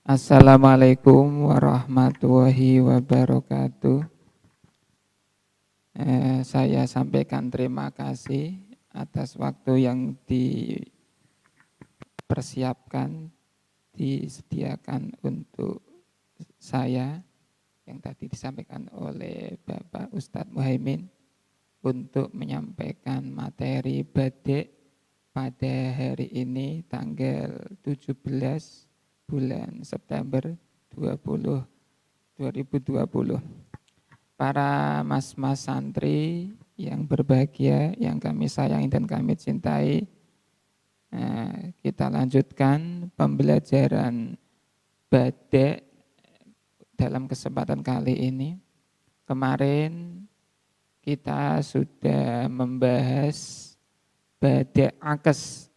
Assalamualaikum warahmatullahi wabarakatuh. Saya sampaikan terima kasih atas waktu yang dipersiapkan, disediakan untuk saya yang tadi disampaikan oleh Bapak Ustadz Muhaimin untuk menyampaikan materi badik pada hari ini tanggal 17 bulan September 2020. Para mas-mas santri yang berbahagia, yang kami sayangi dan kami cintai, kita lanjutkan pembelajaran badik dalam kesempatan kali ini. Kemarin kita sudah membahas badik akes,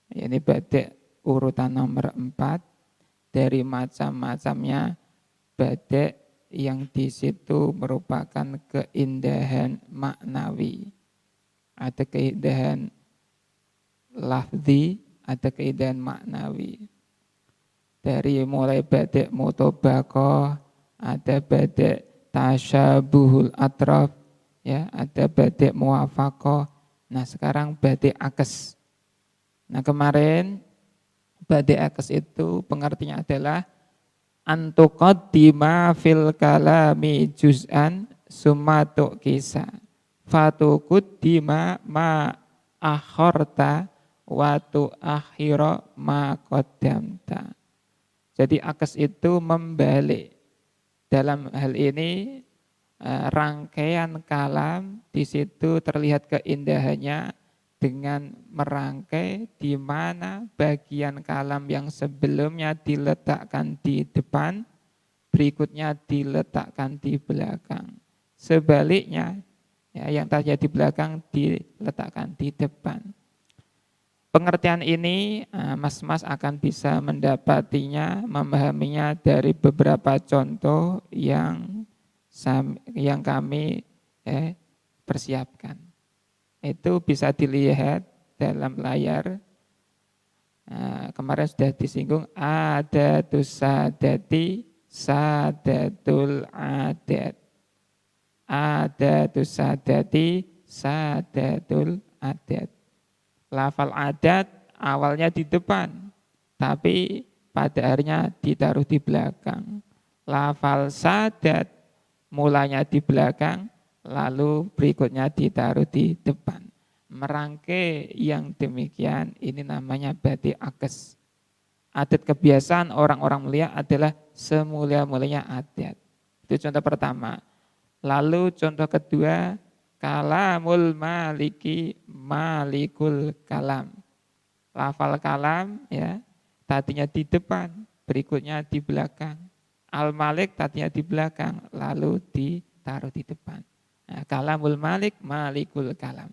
ini badik urutan nomor 4 dari macam-macamnya badik yang di situ merupakan keindahan maknawi. Ada keindahan lafzi, ada keindahan maknawi. Dari mulai badik mutobaqah, ada badik tasyabuhul atraf, ya, ada badik muwafaqah. Nah, sekarang badik akes. Nah, kemarin badik akes itu pengertiannya adalah antuqaddima fil kalami juz'an summa tuqisa fatuquddima ma akhorta wa tuakhira ma qaddamta. Jadi akes itu membalik. Dalam hal ini rangkaian kalam di situ terlihat keindahannya dengan merangkai di mana bagian kalam yang sebelumnya diletakkan di depan, berikutnya diletakkan di belakang. Sebaliknya, ya, yang tadinya di belakang diletakkan di depan. Pengertian ini mas-mas akan bisa mendapatinya, memahaminya dari beberapa contoh yang kami persiapkan. Itu bisa dilihat dalam layar. Kemarin sudah disinggung adatus sadati sadatul adat. Adatus sadati sadatul adat. Lafal adat awalnya di depan, tapi pada akhirnya ditaruh di belakang. Lafal sadat mulanya di belakang, lalu berikutnya ditaruh di depan. Merangkai yang demikian ini namanya badik akes. Adat kebiasaan orang-orang mulia adalah semulia-mulianya adat. Itu contoh pertama. Lalu contoh kedua, kalamul maliki malikul kalam. Lafal kalam, ya, tadinya di depan, berikutnya di belakang. Al-Malik tadinya di belakang, lalu ditaruh di depan. Nah, kalamul malik, malikul kalam.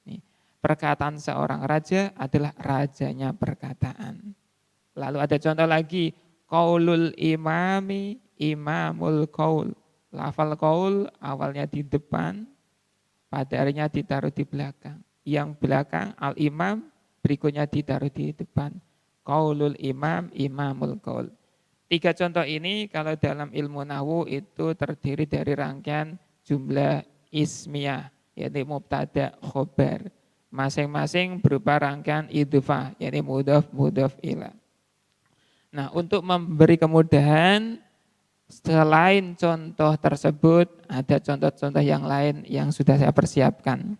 Nih, perkataan seorang raja adalah rajanya perkataan. Lalu ada contoh lagi, qaulul imami, imamul qaul. Lafal qaul awalnya di depan, pada akhirnya ditaruh di belakang. Yang belakang al-imam, berikutnya ditaruh di depan. Qaulul imam, imamul qaul. 3 contoh ini kalau dalam ilmu nahwu itu terdiri dari rangkaian jumlah ismiyah, yaitu mubtada, khobar. Masing-masing berupa rangkaian idhofah, yaitu mudhaf, mudhaf ilah. Nah, untuk memberi kemudahan, selain contoh tersebut, ada contoh-contoh yang lain yang sudah saya persiapkan.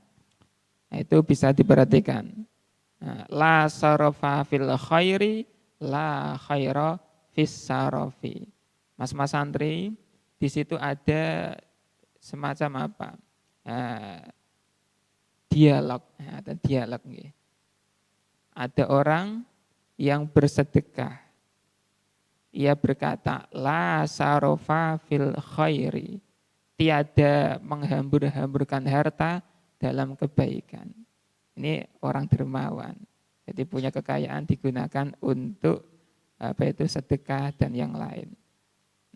Nah, itu bisa diperhatikan. Nah, la sarafa fil khairi, la khaira Fissarofi. Mas-mas santri, di situ ada semacam apa? Dialog, ada dialog. Ada orang yang bersedekah. Ia berkata, la sarofa fil khairi. Tiada menghambur-hamburkan harta dalam kebaikan. Ini orang dermawan. Jadi punya kekayaan digunakan untuk sedekah dan yang lain.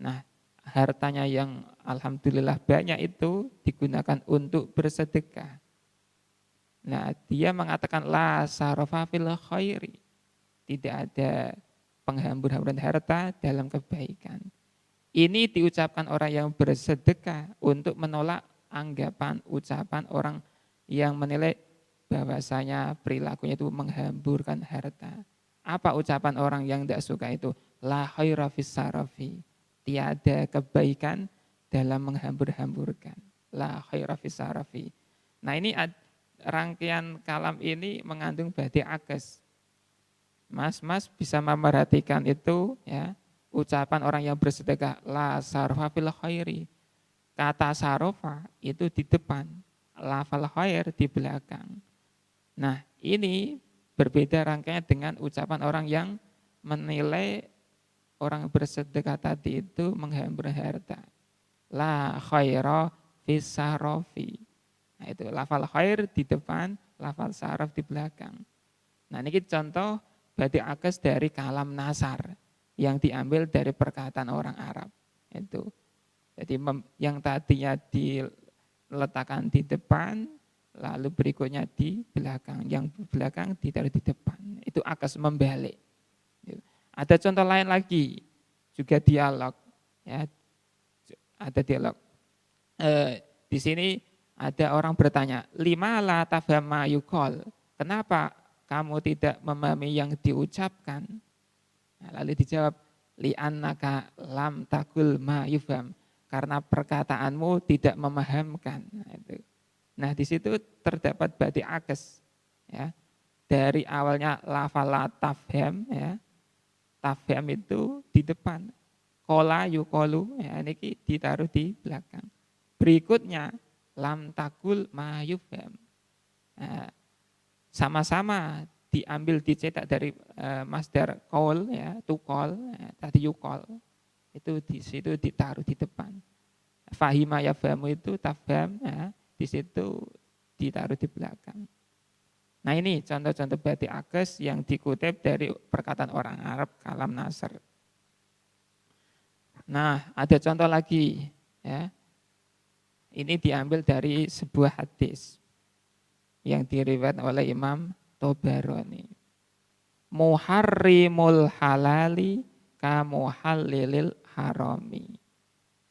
Nah, hartanya yang alhamdulillah banyak itu digunakan untuk bersedekah. Nah, dia mengatakan la sarafa fil khairi. Tidak ada penghambur-hamburan harta dalam kebaikan. Ini diucapkan orang yang bersedekah untuk menolak anggapan, ucapan orang yang menilai bahwasanya perilakunya itu menghamburkan harta. Apa ucapan orang yang tidak suka itu? La khaira fis sarafi. Tiada kebaikan dalam menghambur-hamburkan. La khaira fis sarafi. Nah ini rangkaian kalam ini mengandung badi akes. Mas bisa memperhatikan itu ya. Ucapan orang yang bersedekah la sarfa fil khairi. Kata sarofa itu di depan, lafal khair di belakang. Nah, ini berbeda rangkaian dengan ucapan orang yang menilai orang bersedekah tadi itu menghambur harta. La khaira fis sarofi. Nah, itu lafal khair di depan, lafal saraf di belakang. Nah, ini contoh badi akes dari kalam nasar yang diambil dari perkataan orang Arab. Itu. Jadi yang tadinya diletakkan di depan, lalu berikutnya di belakang. Yang belakang ditaruh di depan. Itu akes membalik. Ada contoh lain lagi, juga dialog. Ya, ada dialog. Di sini ada orang bertanya, lima la tafhama yukol. Kenapa kamu tidak memahami yang diucapkan? Nah, lalu dijawab, li'annaka lam takul ma yufham. Karena perkataanmu tidak memahamkan. Nah, di situ terdapat badi akes. Ya. Dari awalnya lafal tafham, ya. Tafham itu di depan. Kola yukolu, ya, ini ditaruh di belakang. Berikutnya, lam takul ma yufham. Nah, sama-sama diambil dicetak dari masdar qaul ya, tuqol, ya, tadi yuqol. Itu di situ ditaruh di depan. Fahima yafhamu itu tafham ya, di situ ditaruh di belakang. Nah, ini contoh-contoh badi akes yang dikutip dari perkataan orang Arab kalam nasr. Nah, ada contoh lagi ya. Ini diambil dari sebuah hadis yang diriwayatkan oleh Imam Tobaroni. Muharrimul halali ka muhallilil harami.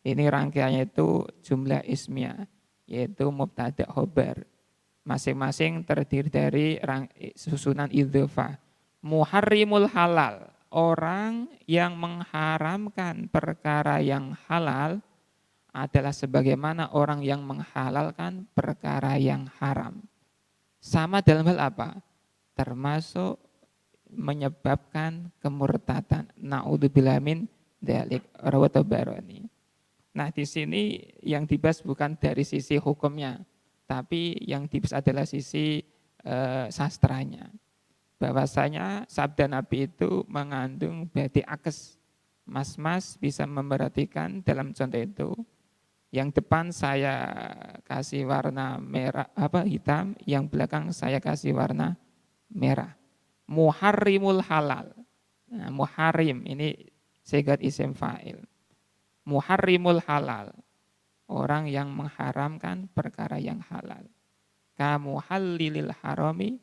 Ini rangkaiannya itu jumlah ismiyah, yaitu mubtada khobar. Masing-masing terdiri dari susunan idhofah. Muharrimul halal, orang yang mengharamkan perkara yang halal adalah sebagaimana orang yang menghalalkan perkara yang haram. Sama dalam hal apa? Termasuk menyebabkan kemurtadan. Na'udzubillah min dzalik rawat Tabarani. Nah, di sini yang dibahas bukan dari sisi hukumnya, tapi yang dibahas adalah sisi sastranya. Bahwasanya sabda Nabi itu mengandung badi akes. Mas bisa memperhatikan dalam contoh itu. Yang depan saya kasih warna merah hitam, yang belakang saya kasih warna merah. Muharrimul halal. Nah, muharrim ini sigat isim fa'il. Muharrimul halal. Orang yang mengharamkan perkara yang halal. Kamuhallilil harami,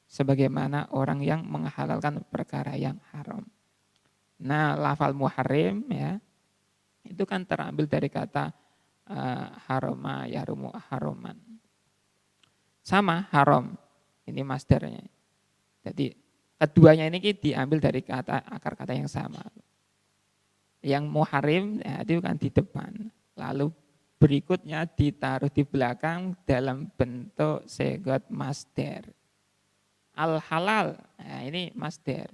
sebagaimana orang yang menghalalkan perkara yang haram. Nah, lafal muharrim ya, itu kan terambil dari kata haroma yarumu haroman. Sama haram, ini masdarnya. Jadi keduanya ini diambil dari akar kata yang sama. Yang muharrim ya, itu kan di depan. Lalu berikutnya ditaruh di belakang dalam bentuk segot masdar. Al halal, nah ini masdar.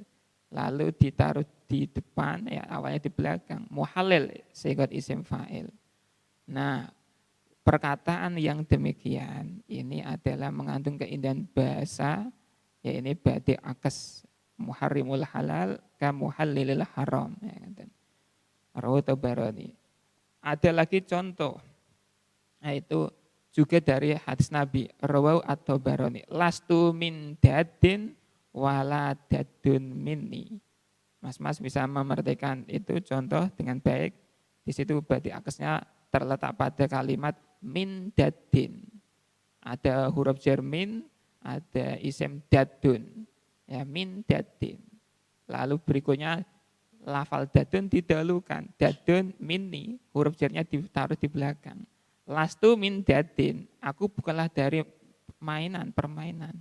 Lalu ditaruh di depan, ya awalnya di belakang. Muhalil, segot isim fa'il. Nah, perkataan yang demikian ini adalah mengandung keindahan bahasa, ya ini badi akes. Muharrimul halal ka muhallilil haram. Rawat Tabarani. Ada lagi contoh, yaitu juga dari hadis Nabi Rawat At-Tabarani. Lastu min dadin wala dadun minni. Mas bisa memerhatikan itu contoh dengan baik. Di situ badi akesnya terletak pada kalimat min dadin. Ada huruf jar min, ada isim dadun. Ya, min dadin. Lalu berikutnya lafal dadun didahulukan. Dadun minni, huruf jarnya ditaruh di belakang. Lastu min dadin, aku bukanlah dari mainan, permainan.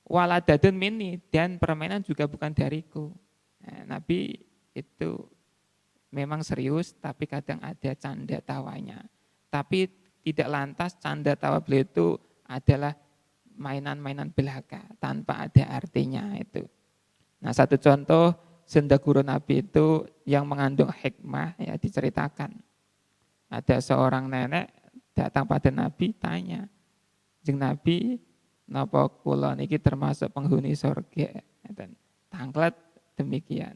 Wala dadun minni, dan permainan juga bukan dariku. Nah, Nabi itu memang serius, tapi kadang ada canda tawanya. Tapi tidak lantas canda tawa beliau itu adalah mainan-mainan belaka, tanpa ada artinya itu. Nah, satu contoh senda guru Nabi itu yang mengandung hikmah ya diceritakan. Ada seorang nenek datang pada Nabi tanya, "Jeng Nabi, napa kula niki termasuk penghuni surga?" Tanglet demikian.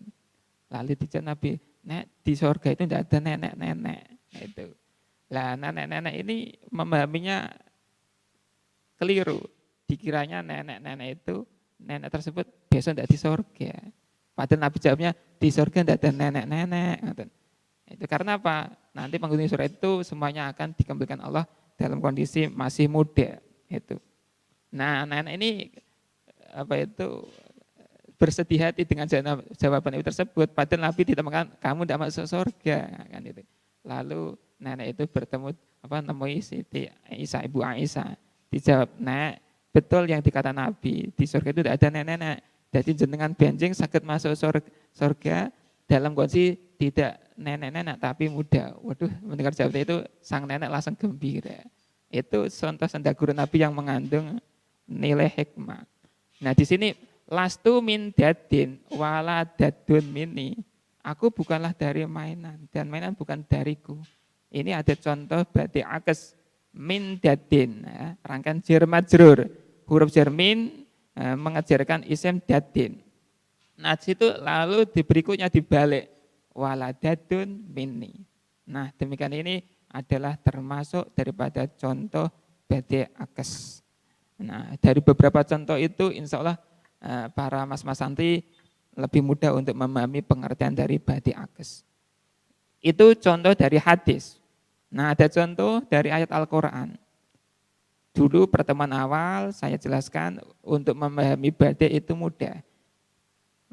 Lalu dijawab Nabi, "Nek di surga itu tidak ada nenek-nenek." Itu. Lah nenek-nenek ini memahaminya keliru. Dikiranya nenek-nenek itu, nenek tersebut besok tidak di surga. Padahal Nabi jawabnya, di surga tidak ada nenek-nenek. Itu karena apa? Nanti penghuni surga itu semuanya akan dikembalikan Allah dalam kondisi masih muda. Itu. Nah, nenek ini bersedih hati dengan jawaban Nabi tersebut. Padahal Nabi tidak mengatakan kamu tidak masuk surga kan itu. Lalu nenek itu bertemu nemui Siti Aisyah, Ibu Aisyah. Dijawab, "Nek, betul yang dikata Nabi, di surga itu tidak ada nenek-nenek. Jadi jenengan benjing sakit masuk surga dalam kondisi tidak nenek-nenek tapi muda." Waduh, mendengar jawaban itu sang nenek langsung gembira. Itu contoh senda guru Nabi yang mengandung nilai hikmah. Nah, di sini lastu min dadin wala dadun mini. Aku bukanlah dari mainan dan mainan bukan dariku. Ini ada contoh badi akes min dadin, ya, rangkaian jar majrur. Huruf jar min mengajarkan isim dadin. Nah, situ lalu berikutnya dibalik wala dadun mini. Nah, demikian ini adalah termasuk daripada contoh badi akes. Nah, dari beberapa contoh itu insya Allah para mas-mas santri lebih mudah untuk memahami pengertian dari badi akes. Itu contoh dari hadis. Nah, ada contoh dari ayat Al-Quran. Dulu pertemuan awal saya jelaskan untuk memahami badi itu mudah.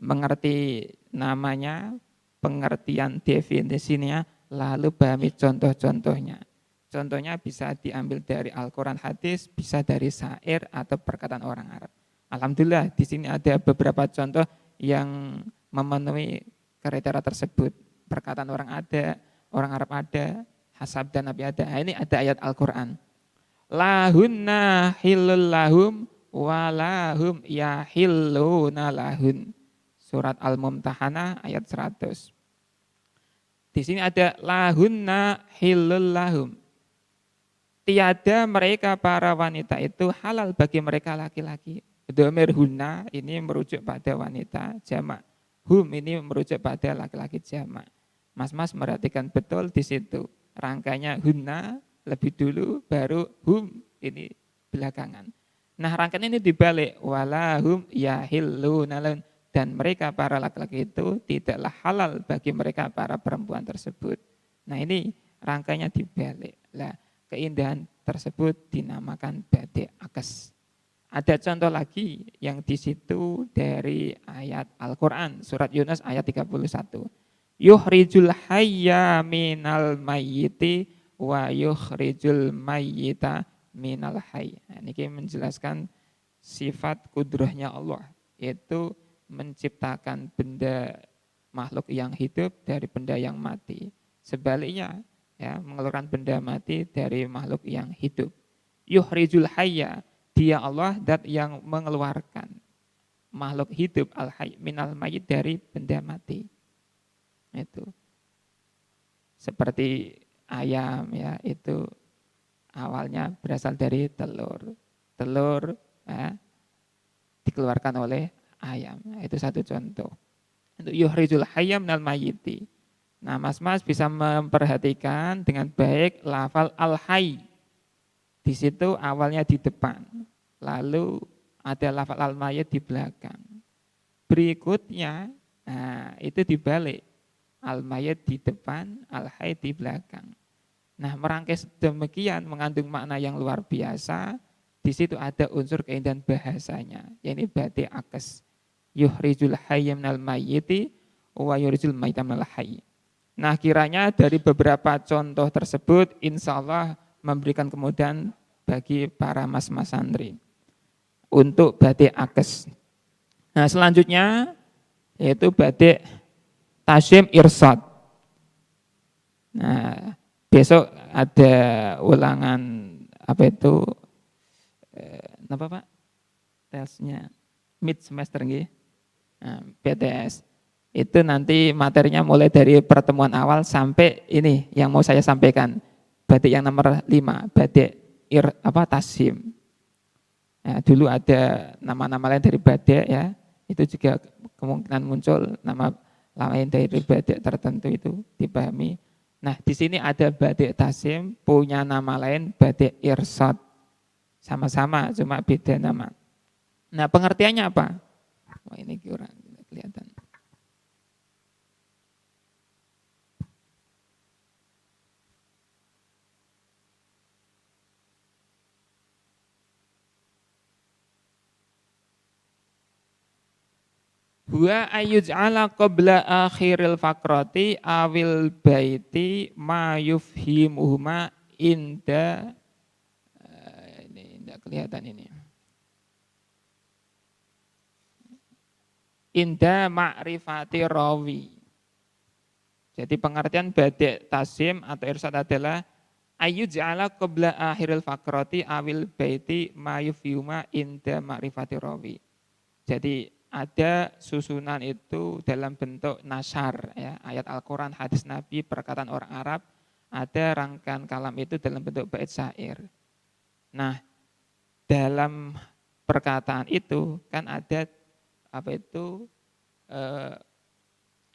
Mengerti namanya, pengertian definisinya, lalu pahami contoh-contohnya. Contohnya bisa diambil dari Al-Quran hadis, bisa dari syair atau perkataan orang Arab. Alhamdulillah di sini ada beberapa contoh yang memenuhi kriteria tersebut. Perkataan orang ada, orang Arab ada, hasab dan Nabi ada. Nah, ini ada ayat Al-Quran. Lahunna hillul lahum walahum yahilluna lahun. Surat Al-Mumtahanah ayat 100. Di sini ada lahunna hillul lahum. Tiada mereka para wanita itu halal bagi mereka laki-laki. Dhamir hunna ini merujuk pada wanita jamak. Hum ini merujuk pada laki-laki jamak. Mas-mas merhatikan betul di situ. Rangkaiannya hunna lebih dulu baru hum ini belakangan. Nah, rangkaian ini dibalik walahum yahilluna lahun. Dan mereka para laki-laki itu tidaklah halal bagi mereka para perempuan tersebut. Nah, ini rangkaiannya dibalik. Lah, keindahan tersebut dinamakan badi akes. Ada contoh lagi yang di situ dari ayat Al-Quran, surat Yunus ayat 31. Yukhrijul hayya minal mayyiti wa yukhrijul mayyita minal hayy. Nah, ini menjelaskan sifat kudrahnya Allah, yaitu menciptakan benda makhluk yang hidup dari benda yang mati. Sebaliknya, ya, mengeluarkan benda mati dari makhluk yang hidup. Yukhrijul hayya, dia Allah dat yang mengeluarkan makhluk hidup al-hayy minal mayyit dari benda mati. Itu seperti ayam, ya, itu awalnya berasal dari telur. Telur ya, dikeluarkan oleh ayam. Itu satu contoh. Untuk yukhrijul hayya minal mayyiti. Nah, mas-mas bisa memperhatikan dengan baik lafal al-hayy. Di situ awalnya di depan. Lalu ada lafal al-mayyit di belakang. Berikutnya, nah, itu dibalik. Al-mayyit di depan, al-hayy di belakang. Nah, merangkai demikian mengandung makna yang luar biasa. Di situ ada unsur keindahan bahasanya, yaitu badi akes. Yukhrijul hayya minal mayyiti wa yurijul maita minal hayy. Nah, kiranya dari beberapa contoh tersebut insya Allah memberikan kemudahan bagi para mas-mas santri untuk batik akes. Nah, selanjutnya yaitu batik tasyim irsyad. Nah, besok ada ulangan apa itu apa Pak? Tesnya mid semester nggih. Nah, PTS. Itu nanti materinya mulai dari pertemuan awal sampai ini yang mau saya sampaikan. Batik yang nomor 5, batik tasyim. Ya, dulu ada nama-nama lain dari batik ya. Itu juga kemungkinan muncul nama lain dari batik tertentu itu dipahami. Nah, di sini ada batik tasyim punya nama lain batik irsyad. Sama-sama cuma beda nama. Nah, pengertiannya apa? Wah, ini kurang kelihatan. Wa ayyuj'ala qabla akhiril faqrati awil baiti ma yufhimuhuma inda ini tidak kelihatan ini. Inda ma'rifati rawi. Jadi pengertian badik tasim atau irsyad adalah ayyuj'ala qabla akhiril faqrati awil baiti ma yufhimuma inda ma'rifati rawi. Jadi ada susunan itu dalam bentuk nasar, ya, ayat Al-Quran, hadis Nabi, perkataan orang Arab, ada rangkaian kalam itu dalam bentuk bait syair. Nah, dalam perkataan itu kan ada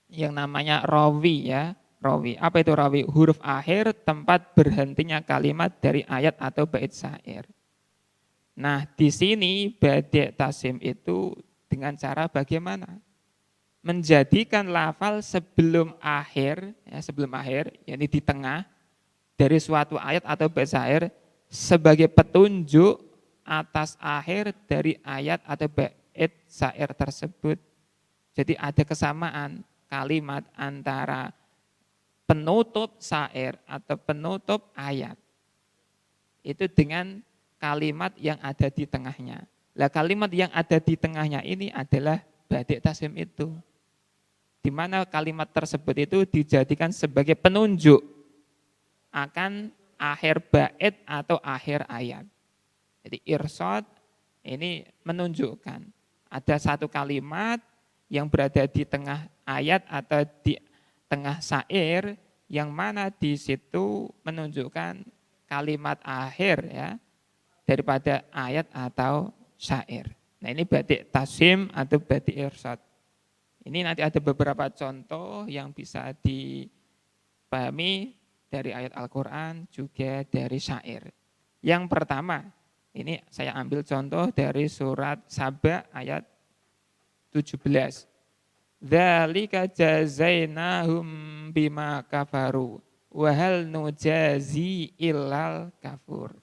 yang namanya rawi, ya, rawi. Apa itu rawi? Huruf akhir tempat berhentinya kalimat dari ayat atau bait syair. Nah, di sini badik tasim itu dengan cara bagaimana? Menjadikan lafal sebelum akhir, yakni di tengah dari suatu ayat atau bait syair sebagai petunjuk atas akhir dari ayat atau bait syair tersebut. Jadi ada kesamaan kalimat antara penutup syair atau penutup ayat itu dengan kalimat yang ada di tengahnya. Lah kalimat yang ada di tengahnya ini adalah badik tasim itu. Di mana kalimat tersebut itu dijadikan sebagai penunjuk akan akhir bait atau akhir ayat. Jadi irsyad ini menunjukkan ada satu kalimat yang berada di tengah ayat atau di tengah syair yang mana di situ menunjukkan kalimat akhir, ya, daripada ayat atau syair. Nah, ini badik tasim atau badik irsyad. Ini nanti ada beberapa contoh yang bisa dipahami dari ayat Al-Quran juga dari syair. Yang pertama, ini saya ambil contoh dari surat Saba ayat 17. Dzalika jazainahum bima kafaru wa hal nujazi illal kafur.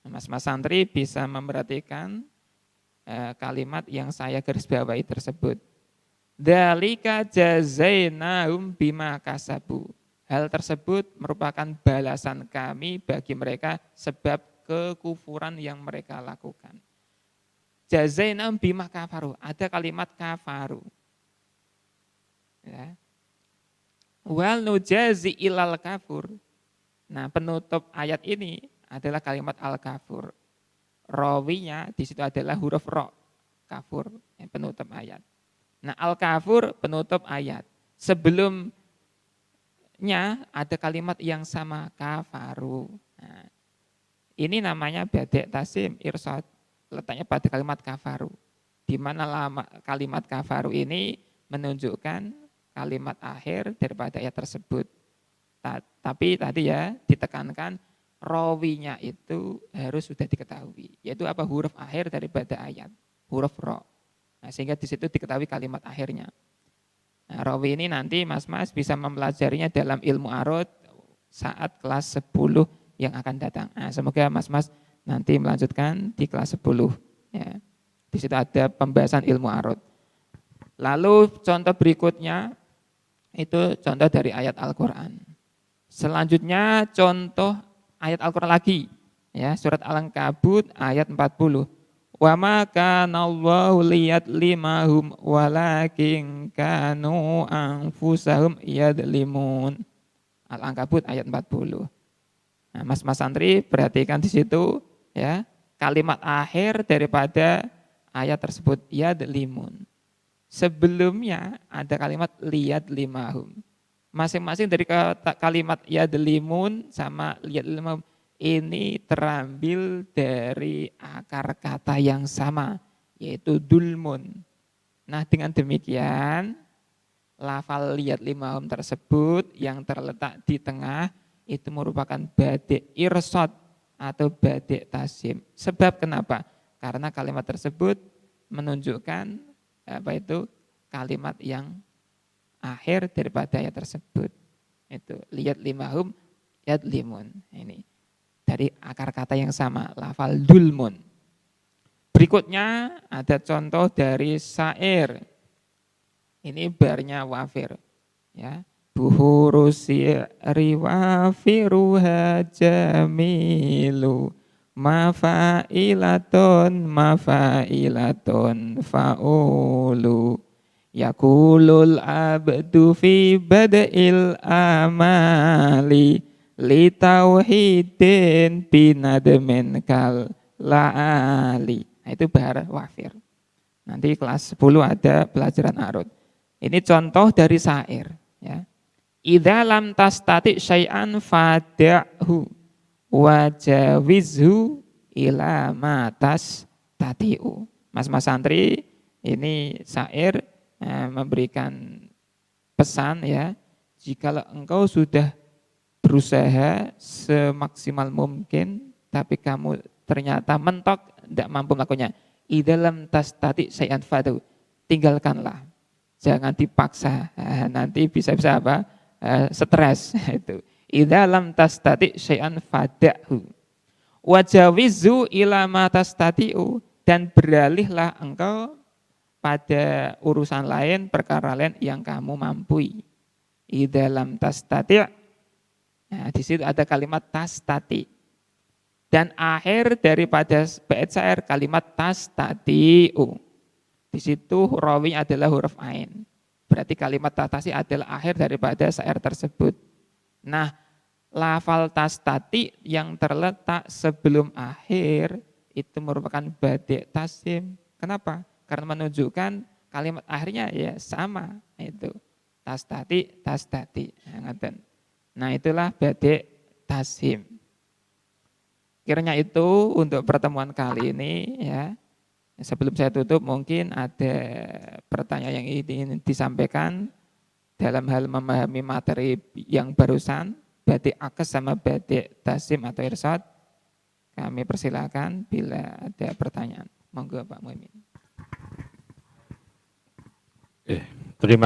Mas-mas santri bisa memperhatikan kalimat yang saya garis bawahi tersebut. Dzalika jazainahum bima kasabu. Hal tersebut merupakan balasan kami bagi mereka sebab kekufuran yang mereka lakukan. Jazainahum bima kafaru. Ada kalimat kafaru. Ya. Wal nujazi ilal kafur. Nah, penutup ayat ini adalah kalimat al-kafur. Rawinya di situ adalah huruf ro, kafur, yang penutup ayat. Nah, al-kafur penutup ayat. Sebelumnya ada kalimat yang sama, kafaru. Nah, ini namanya badik tasim irsyad, letaknya pada kalimat kafaru. Di mana kalimat kafaru ini menunjukkan kalimat akhir daripada ayat tersebut. Tapi tadi ya ditekankan rawinya itu harus sudah diketahui, yaitu apa? Huruf akhir daripada ayat, huruf ro. Nah, sehingga di situ diketahui kalimat akhirnya. Nah, rawi ini nanti mas-mas bisa mempelajarinya dalam ilmu arud saat kelas 10 yang akan datang. Nah, semoga mas-mas nanti melanjutkan di kelas 10. Ya. Di situ ada pembahasan ilmu arud. Lalu contoh berikutnya itu contoh dari ayat Al-Qur'an. Selanjutnya contoh ayat Al-Qur'an lagi, ya, surat Al-Ankabut ayat 40. Wa ma kana Allahu liyadlimahum walakin kanu anfusahum yadlimun. Al-Ankabut ayat 40. Nah, Mas santri perhatikan di situ, ya, kalimat akhir daripada ayat tersebut yadlimun. Sebelumnya ada kalimat liyadlimahum. Masing-masing dari kalimat yadlimun sama liyadlimahum ini terambil dari akar kata yang sama, yaitu dulmun. Nah, dengan demikian lafal liyadlimahum tersebut yang terletak di tengah itu merupakan badik irsad atau badik tasim. Sebab kenapa? Karena kalimat tersebut menunjukkan kalimat yang akhir daripada ayat tersebut. Itu liyadlimahum yadlimun. Ini dari akar kata yang sama, lafal dulmun. Berikutnya ada contoh dari syair. Ini barnya wafir, ya. Buhuru syi'ri wafiruha jamilu mafailatun faulu yakulul abdu fi bada'il amali li tauhidin binadmin kal la'ali. Nah, itu bahar wafir. Nanti kelas 10 ada pelajaran arud. Ini contoh dari syair, ya. Idza lam tastati syai'an fada'hu wajawizhu ila ma tatiu. Mas santri, ini syair memberikan pesan, ya. Jikalau engkau sudah berusaha semaksimal mungkin tapi kamu ternyata mentok tidak mampu melakukannya. Idza lam tastati syai'an fada'hu. Tinggalkanlah. Jangan dipaksa. Nanti bisa-bisa apa? Stres itu. Idza lam tastati syai'an fada'hu. Wajawizu ila ma tastati'u, dan beralihlah engkau pada urusan lain, perkara lain yang kamu mampu. Idza lam tastati'. Nah, di situ ada kalimat tastati. Dan akhir daripada bait syair kalimat tastati'u. Di situ rawi adalah huruf ain. Berarti kalimat tastati adalah akhir daripada syair tersebut. Nah, lafal tastati yang terletak sebelum akhir itu merupakan badik tasim. Kenapa? Karena menunjukkan kalimat akhirnya ya sama, itu tastati. Nah, itulah badik tasim. Kiranya itu untuk pertemuan kali ini, ya. Sebelum saya tutup mungkin ada pertanyaan yang ingin disampaikan dalam hal memahami materi yang barusan, badik akes sama badik tasim atau irsad. Kami persilakan bila ada pertanyaan. Monggo Pak Muhyiddin. Terima